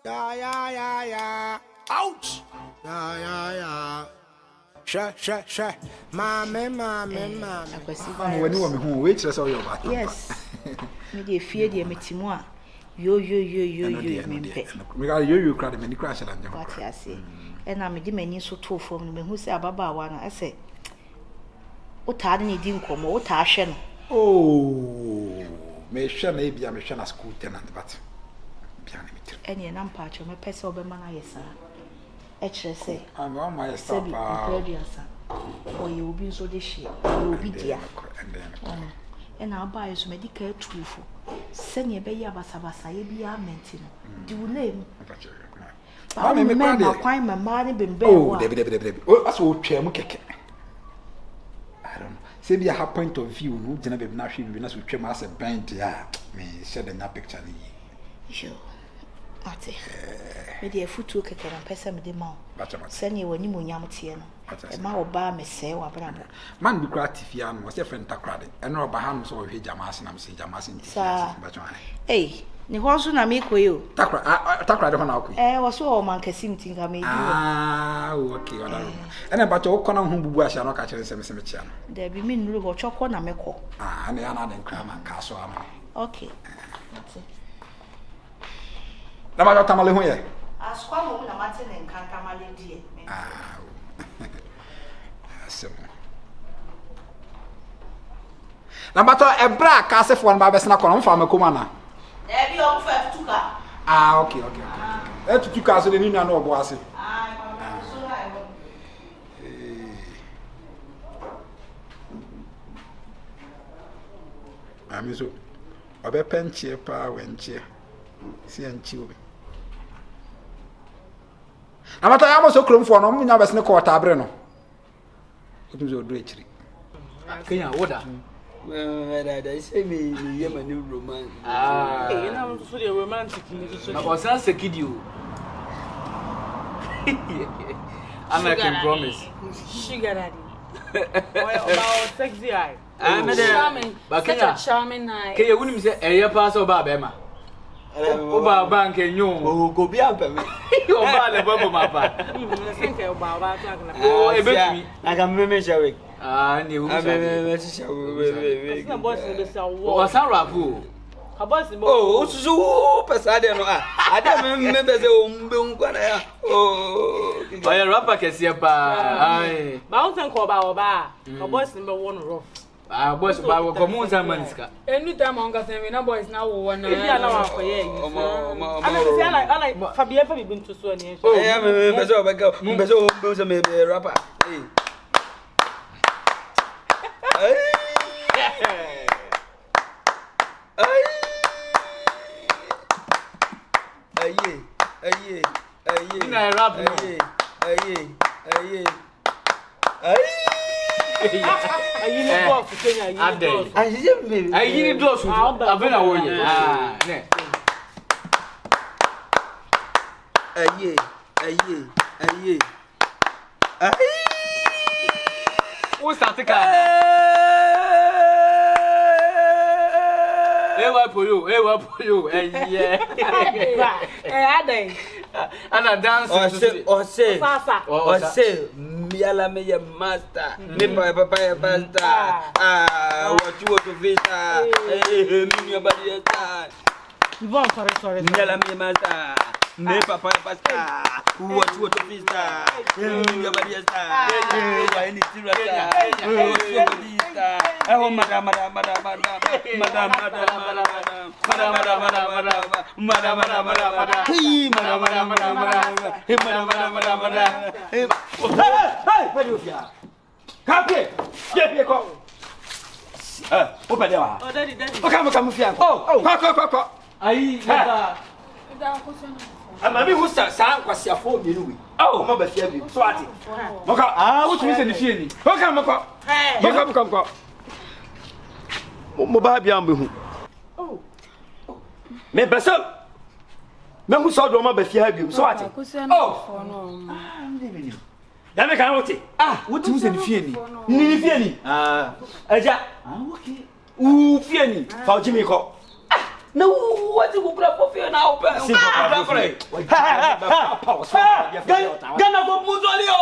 Yeah. Ouch. Yeah. Sure. Mama. When you want me who waits, that's all you're back. Yes. Me dey fear dey metimu a. Yo me. We got you crowd many crash and you. What I say. And I me di mani so to form me who say ababa wa na I say. O ta de ni di nkomo, o ta hwe no. Oh, me share na bia me hwe na school tenant but. Bia na me tiri. Ene na mpacho me pese obema na yesa. E kire say. I'm on my stop. O ye obi so de hye. O obi dia. And I'll buy so medical truthful. Send ye be abasabasa ye be amenti no. Di wo name. I mean, my money been bear. Oh, David. Oh, that's what chair keke. I don't know. Say be a half point of view, no, Jenna be na hwe bi na so twem as a band ya. Me share the picture ni. Sure. Ate. Me dey futu keke na pesa me dey ma. Send ye wani mo nyam tie no. E ma oba me se wa brabo. Man be creative ya no, say friend takrade. E no oba han so hwe jamase na me say jamase nti. Hey. Ni ho so na me koyo. Takrade ho na akoi. Wo so o man kasim tinga me di. Okay, wala. Ene ba to ko na ho bubu ahia no ka kire se me chia no. Da bi me nuru ho choko na me ko. Ne ya na den kra man ka so ama. Okay. That's it. Na ma tamale ho ye. Askwa mo na mate ne nkanka male die. Asim. Na ba to ebra ka se fo na ba besna ko no mfa makoma na. Ebi o fa tutuka. Okay. Tutuka so de ni na no obo ase. So na Ami so obe penchie pa wenchie. Si anchi obi. Amata ya mo so kromfo no munya besne ko tabre no. Otum so do echiri. Kenya woda. I say me yema new romance. You know so the romantic so. Na osan sekidio. American promise. Sugar daddy. About sexy eye. Charming. Such a charming eye. Kenya wunim se eye pass oba bema. Oba bank enyo. Oh, go be am me. Oba le bobo mapa. Think about that. Oh, e betumi. I can me share. Ne wu. We. Na boss no say wo. O san rapu. Ha boss mo. Oh, susu pesade no ade me be say o mbe nkwana ya. Oh. Oya rapper kese pa. Ai. Ba won think oba. Ha boss no be won rough. Boss ba ko mo san manska. Anytime on got me na boys na wo na. If ya na wa for ye. I like Fabia fa bi nto so ani. Eh me say oba me say o say me rapper. Eh. Aye. Ina rap no. Aye. Ayi ni boss Kenya ayi. Ayi ni dos. Avena wo ye. Ne. Aye. O start ka. Ewa for you. Yeah. Adai. Ana dance. O say miala me ya master. Me papa master. What you want to visa? Me your body star. Yvonne, sorry. Miala me master. Me papa pastor. What you want to visa? Me your body star. Why need to rasta? What you want to star? Oh madam. Hey, what do you feel? Come here. Come. Open the door. Oh, daddy. Come here. Oh. Ayi baba. Mami who sa kwasi afo bi nu. Oh, mo ba fia bi. So ati. Moka, What you say ni fie ni? Moka moko. Hey. Moka. Mo ba bia mbe hu. Oh. Me besa. Me hu so do mo ba fia bi. So ati. Oh. Ya me kan wote. What you say ni fie ni? Ni fie ni. Eja. Okay. U fie ni. Fa o jimi ko. No, what you grab for fear now? Gonna for Muzolio.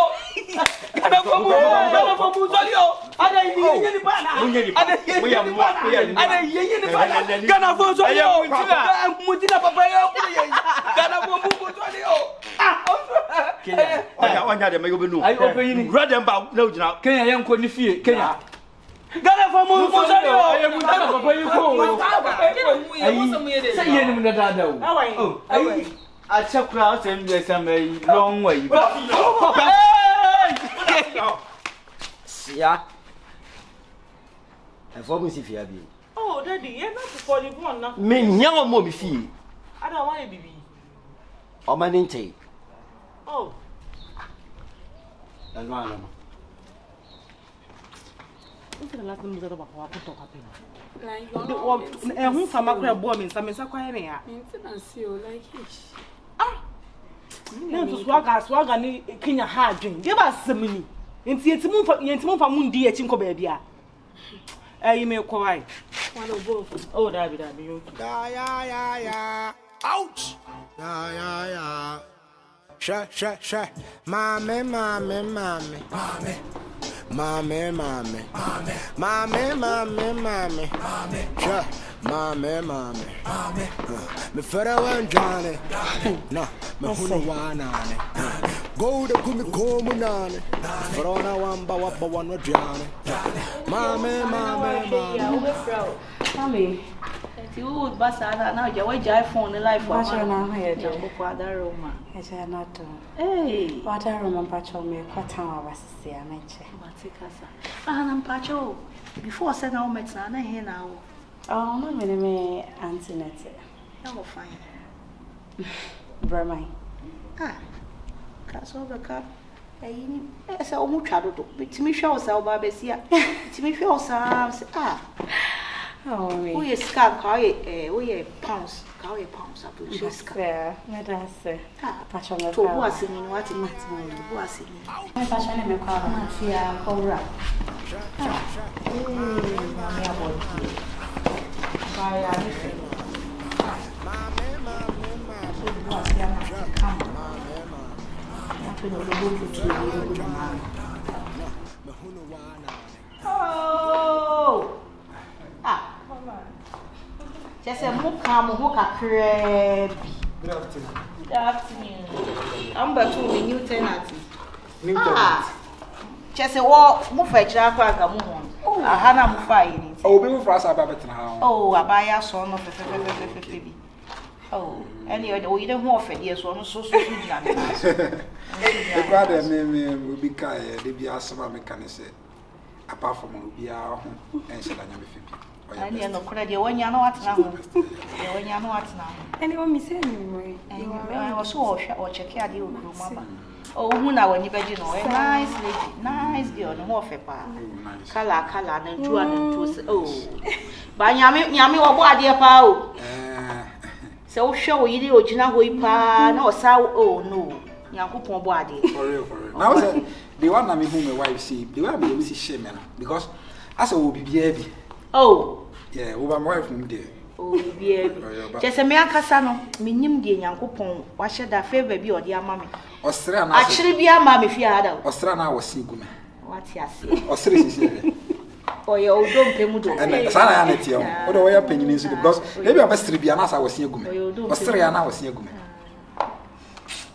Gonna for Muzolio. Ada yini bana. Ada yini bana. Gonna for Muzolio. Mutina papa yo. Gonna for Muzolio. Kenya. Onya de mayo benu. Ai open brother mba na ojina. Kenya yenko ni fie. Kenya. Gana for Muzolio. Ayi mutana papa yi ko. Say yeni mu da da o. Ayi. Achakura asem de samai long way. Yeah. And for me, if you have been. Oh, Daddy, you're not for the one now. Me, young mommy fee. I don't want to be. Oh, my name. Oh. And one. What's the last time you talk about talk happen? Like, who from a boy means I'm so quiet. Maintenance, you like it. Ah, no, to swag and Kenya hard drink. Give us some money. Nti yentimu fa mundi e chinko ba bia you may cry one of both. Oh that be you Yeah. Ouch. Yeah. Sha. Mommy. Sha. Mommy. Me fera wan Johnny. No, me hunu wanane. Go to kumi komunane. Corona wamba wapa wan Johnny. Mommy. Mommy. You would bust out now. You wait, I phone the life for What's your name here? Father Roma. Yes, I not. Hey, What I remember told me what time I was there. I I'm Pacho. Before I said now, met Nana here now. Oh, my name is Antoinette. I'm fine. Brahmine. Ah, Castle the cup. As a woman shadow to me shows our Babesia. To me shows ah. Oh, me. We scar we pounds, up to just fair. Let us say. Pacho, to was in what it was in. My passion may call my fear or Oh! Ah! Just a muka crab. Good afternoon. Good afternoon. I'm back to the new tenant. Just a walk, move a jack like a moon. A hana mufai. Oh, we will for us about it now. Oh, I buy a son of a baby. Oh, any other way, the more for years, one so The brother name will be Kaya, they be asked about mechanic. Apart from Ubia and Shadanya. And you're not credit when you're not now. When you're not now. anyone miss anyway. I was so or check out you, Mama. Oh, Muna, when you bet know, a nice girl, no more for pa. Color, and two and two. Oh, but Yami or what, dear Pao? So show you original way pa, no sow, oh no. Yankupon body. For real. Now, the one I mean, whom my wife see, the one I see shame because as I will be baby. Oh, yeah, over my wife from there. Oh, baby. Just a mere casano, minim de Yankupon, what should that favor be or dear mammy? Australian Actually, be a mammy if you had out. Australian was single. What's your say? Australia. Or your old dog Pemudo. And Sanity, what do I have opinions because maybe I must be an answer was single. Australian was single.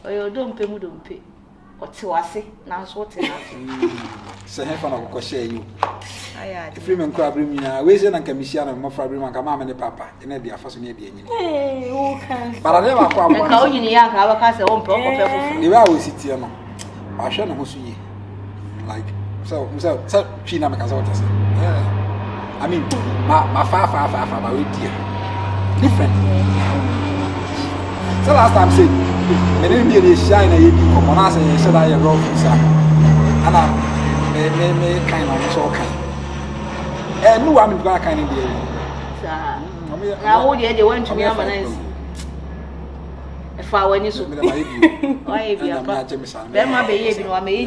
Or your dog Pemudo pay. Or to us, now what Say, have fun of share you. I Freeman crab, where's an commission and more fabric and mamma and papa, and then they are fascinating. Hey, okay. But I never come out in the young, our castle own proper. You always sit here. I shall know who see like so, she never can out. I mean, my far, my way dear. Different. So last time, say, my name is Shine, come on, I said I am wrong, sir. And I may kind of so kind. And no, I'm back kind of dear. Now, they went to me. If I were you, why, if you are Bema, baby, no, I may.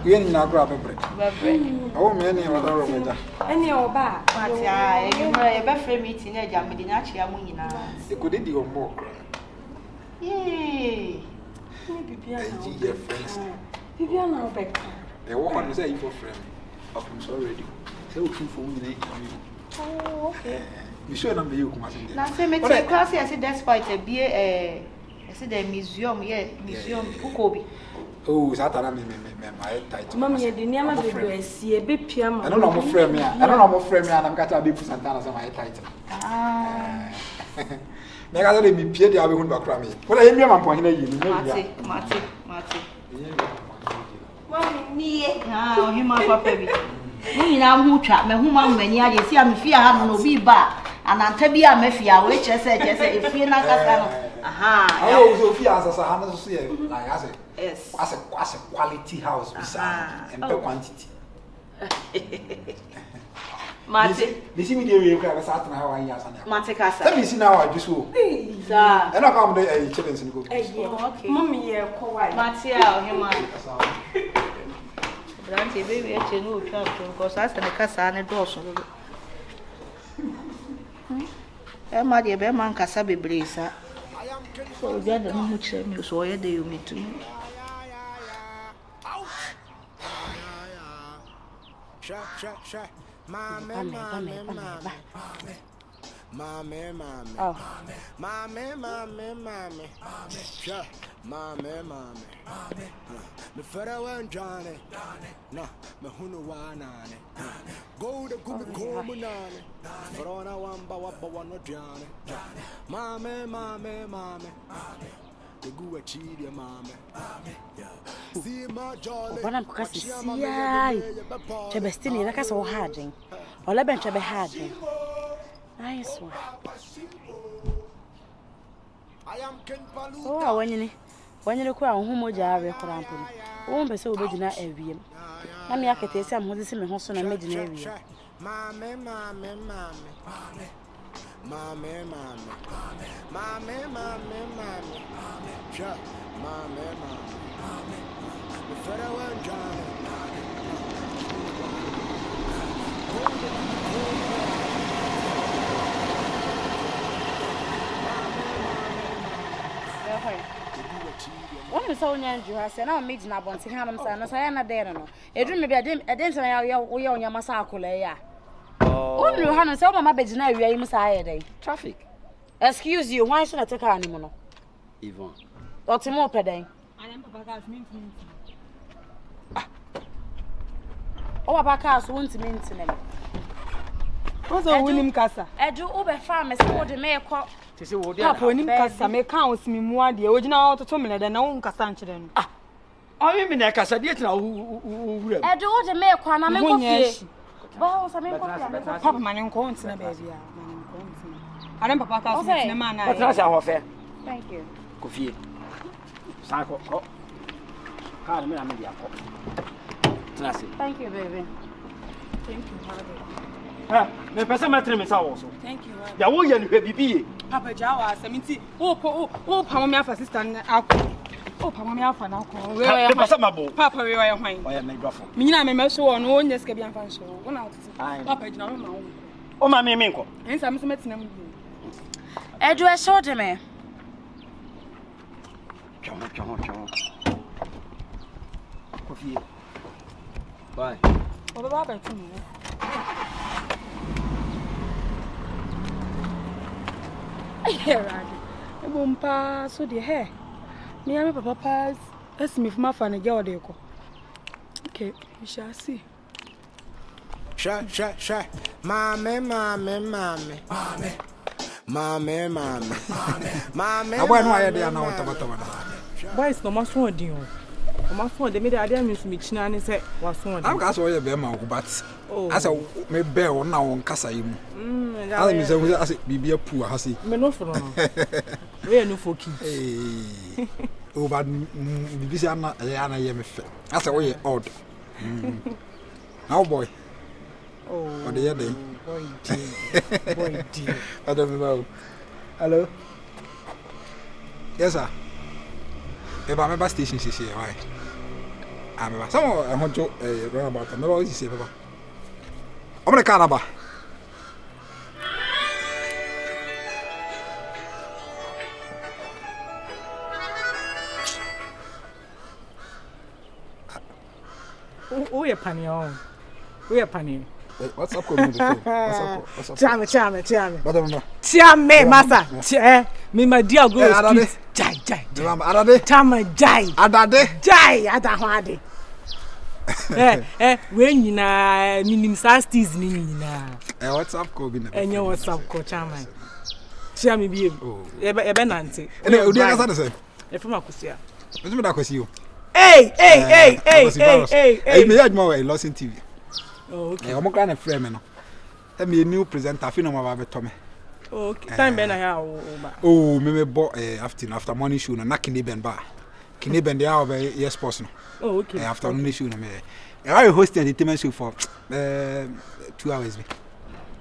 We need not grab a break. Oh, many of the Any oba. Matia, you know, a birthday meeting, a Jamadinachi, Amina. You could do more. Yay! Your friends. Viviana back. A woman is a for friend. I'm sorry. So, for me, Oh, okay. you should not be you. Now, say, me take class, I said, despite a beer, I said, the museum, museum, Pukobi. Oh, is that my title? Mammy, the name of the see a big piano. I don't know my friend, I don't know my friend, and I'm got to be for Santana on my title. Ah, Make I let me peer the other one back from me. What I hear my point here, you Marty. Mommy, now, you my papa. We now who trap me, whom I'm many, I see I'm fear having no be back, and I'm to be a mafia, which I said, if you're not a aha. I also feel as a hundred see like I said, Yes, as a quality house beside and per quantity. Marty, This is me, you have a certain hour and years. Marty Casa. Let me see now, I just go. Sir, And I come there, a children's and go. okay. Mommy, Marty, him. Brandy, baby, I tell you, because I said the Casa and a dorsal. Emma, dear Beman Casabi Brisa. So, the other much you saw a day you meet to me. Me fera wan Johnny, no, me hunu wanane. Go to gumi komunane. Frona wamba wapa wano Johnny. Mame. The gua chidi mame. See my jolly. Bwana mkasi siyai. Chebestini na kasa uhading. Ola ben chebe hading. Nice one. Oh, wanyini kwa humo jare krampo. O mbe se obedina awiem. Na me akete se amhode se me ho so na medina awiem. Mame. Sure, mame. Me fera wan Johnny. One so nyanju ha se na me gina bonti hanum sa no so ya na there no. Edru me bi ade so ya wo ya onya masa akola ya. Oh. Onru ha no se o mama be gina awia yi musa aye dey. Traffic. Excuse you, why should I take her no? Yvonne. Otimo pedai. I am Papa Gas mint. Oh, Papa Gas won't mint them. What's a winning casa? Edu ube farm is what the mayor call. Papa, winning casa, make counts me more, the original to me than own Cassanche. Ah, I mean, I can't say it now. Edu the mayor call, I'm a Papa, my own coins, baby. I don't Papa Gas, man. But that's our affair. Thank you. Coffee. Psycho. Can't mean I'm in the apple. Thank you, baby. Thank you, Me person matter me also. Thank you. Ya wo ye no bibi. Papa Jawa, Samiti, Papa, my assistant. Oh, Papa, my alpha now. Papa, we are wine. I am a gruffle. Mina, my measure on one yes, can be fancy. One out. Papa, no. Oh, my minko. And some meeting. Edu, I saw them. Come. Coffee. Bye. Oh, Baba, to me. I won't pass so the hair. Me and Papa pass. Ask me if my fan a girl they go. Okay, we shall see. Sure. Mame. I went why they are now. Why is no more so dear? My phone, they made the idea miss me chin and say, was one. I'm got all your bema, but as a may bear now on Casa. I was be a poor hussy. Menophone. We are no for kids. Oh, but Bibiana, Ayana Yemife. That's a way odd. Now, boy. Oh, the other boy, dear. I don't know. Hello? Yes, sir. If I'm a bus station, she say, why? I'm some I want to run about and always say baba. I'm the caraba. Oh, you're panny on. We are panny. What's up with the phone? What's up? Chame. What am I? Chame, massa. Me, my dear, go. Jai. Adade. Chame, jai. Adade. Jai, adahwade. When you na, minim sasties, nina. What's up, Kobe? And your what's up, Chame. Chame, be Ebenante. And you didn't say, if I'm a Kusia. What's the matter with you? Hey. Me had more lost in TV. Oh, okay. I'm going to frame me. Tell me a new presenter. I feel no more about Tommy. Okay. Time ben I have. Oh, me bought after morning show. Na Kineben bar. Kineben they are yes person. Oh, okay. After morning show na me. I hosted the entertainment show for 2 hours.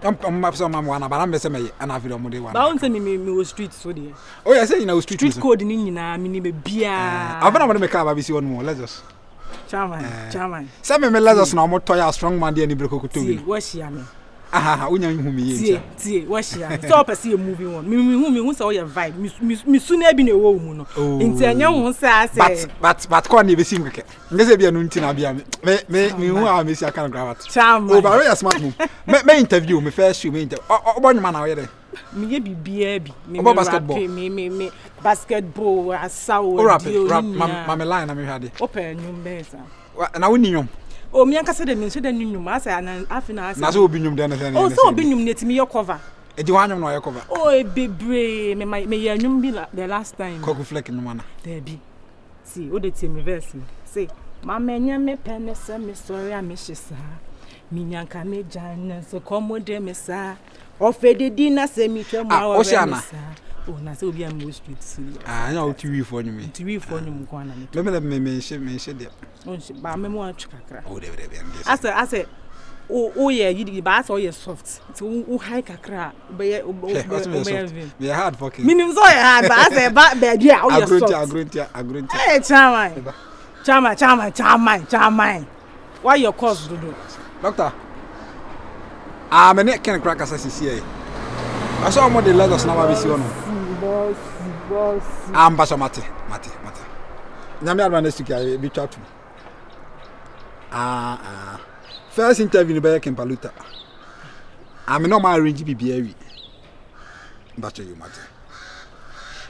I'm some one, but I'm saying and I feel more than one. Bounce me street so there. Oh, I say you know street code in na me be bia. I'm going to make a baby see one more. Let's just. Chairman. Some me let us know more toy strong man the breko to me. What she am. Aha, unya hu me. Tie, what she am. Stop see a movie one. Me who say your vibe. Me sooner be no wo mu no. Nti anya hu say. But kon e be sim keke. Ngeze bia no nti na bia me hu a me si aka gravat. Chairman. Oh, but we are smart move. Me interview me first show me interview. Obonyo man na we there. Me ye bibia bi. Me basketball. Me basketball asawo rap mama line na me hade. Open nyum besa. Na woni nyum. Oh, me anka say de me hwede nyum asa afina asa. Na so obi nyum de na say. Oh, so obi nyum netimi your cover. E di wanyum no your cover. Oh, e bebre me ye nyum bi the last time. Koku fleck no mana. There be. See, o de tie me verse. Say, mama nya me pene se me sorry a me hyesa. Me nyanka me jan so komode me sa. Ofede di na se mi twam awa me sa. Oh, na se obi am street serious. Nya o TV for nyum. TV for nyum kwa na me. Me she de. Ba me mo atwa kakra. Oh, de. Ase o ye yidi ba ase o ye soft. Ti o high kakra be be hard fucking. Minim so ye hard ba ase ba dia o ye soft. Agront. Eh, chama. Why your course do? Doctor. Me ne ken crack asasi here. I saw more the letters now be see ono. Boss. Baso mate. Nyame advance to be chat. First interview by Kempaluta. I'm no my arrange BBA. But you matter.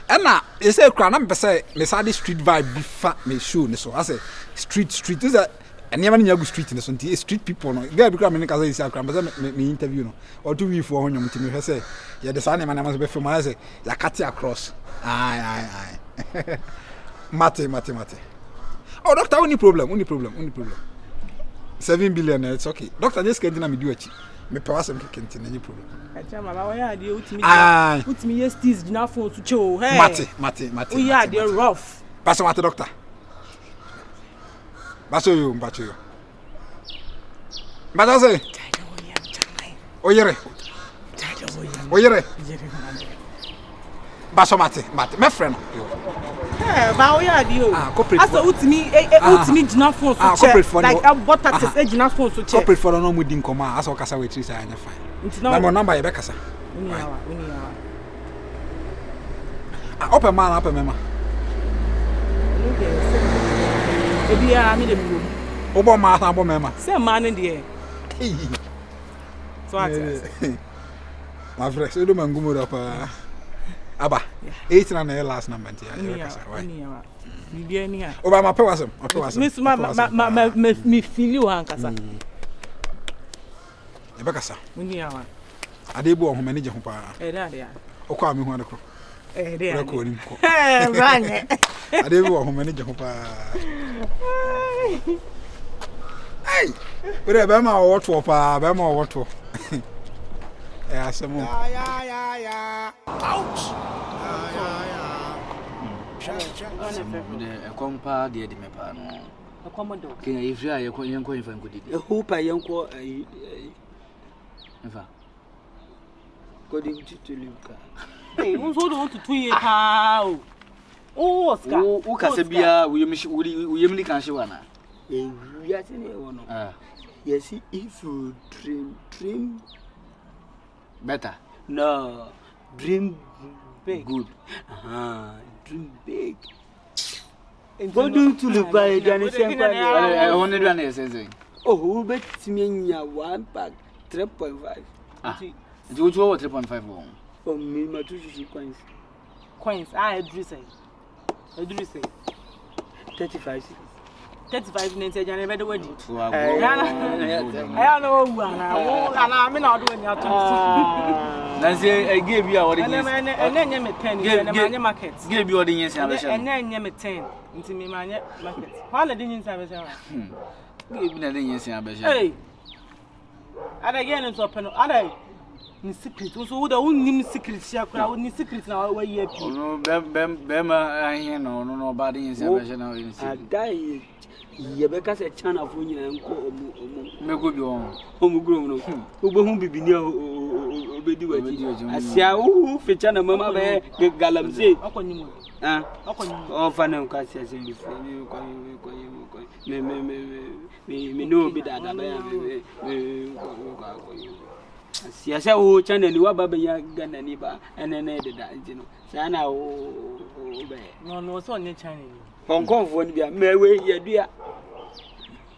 And now, you say, Cranam say, Messadi street vibe be fat, me shoe, so I say, street is a. And never near street in the Sunday street people. No, they become in the Casa but me interview no or 2 weeks for him to me. Say, yeah, the son man must be from my say, Yakati across. Aye. Mate. Oh, doctor, only problem. 7 billion, it's okay. Doctor, just can't do it. Me pass him can't any problem. Aye. Put me yes, enough for to show. Hey, Mate. We are the rough. Pass mate, doctor. Baso you. Madase. Oyere. Baso mate. My friend. Ba o ya di o. Asa utimi gina phone so check. Like about taxes gina phone so check. Corporate for no mudi nkoma asa okasa we 3 say anya fine. Na mo number ye be kasa. Uni yawa. Open mema. Ebi ya mi de mu. Obo ma abo mema. Say man dey. So at. My friend, so do mangumo da pa. Aba. 8 na last number ntia. Bibi ni ha. Oba ma pe wasem. Miss ma me feel you hankasa. E be kasa. Uni yawa. Ade bu ohun manage ho pa. Da ya. Okwa me hu adeko. Da. Ko ni ko. Branye. Ade bu ohun manage ho pa. Hey. Ore be ma woto pa, be ma woto. Asemo. Yeah. Ouch. The compa de me pa no. A commando. Ken if you are yenko infa nkodi. E hope yenko infa. Kodi to luka. Hey, who want to tweet how? Oh, Oscar. Who ka se bia we yemni kan she wana. You see one. Yes, if you dream better. No, dream big. Good. Dream big. Go to the buy the I wanted one essay. Oh, bet me 1 pack 3.5. You would 3.5 wrong. Oh, me, my 2 coins. Coins, I do say. 35. 35 minutes, I never do it. I know one, I'm not doing your time. I gave you what it is. And then you met 10 in the market. Give you the answer, and then you met 10 into me, my market. While I didn't have a give me the answer. Hey, and again, it's open. Are they? In secret, so the only secret, crowd, in secret now, where you have no, Bema, I hear nobody is a die. Yebeka se chana fo nyina nko mego bi on omugro no obohu bibi ni obedi waji asia wo fe chana mama be galamse akonyimo fa na nka asia se bi ko me no bi dada be asia se wo chana ni wa baba ya gana ni ba enene de da nti no sana wo be no so onye chana ni Hong Kong for Mewe, Yadia,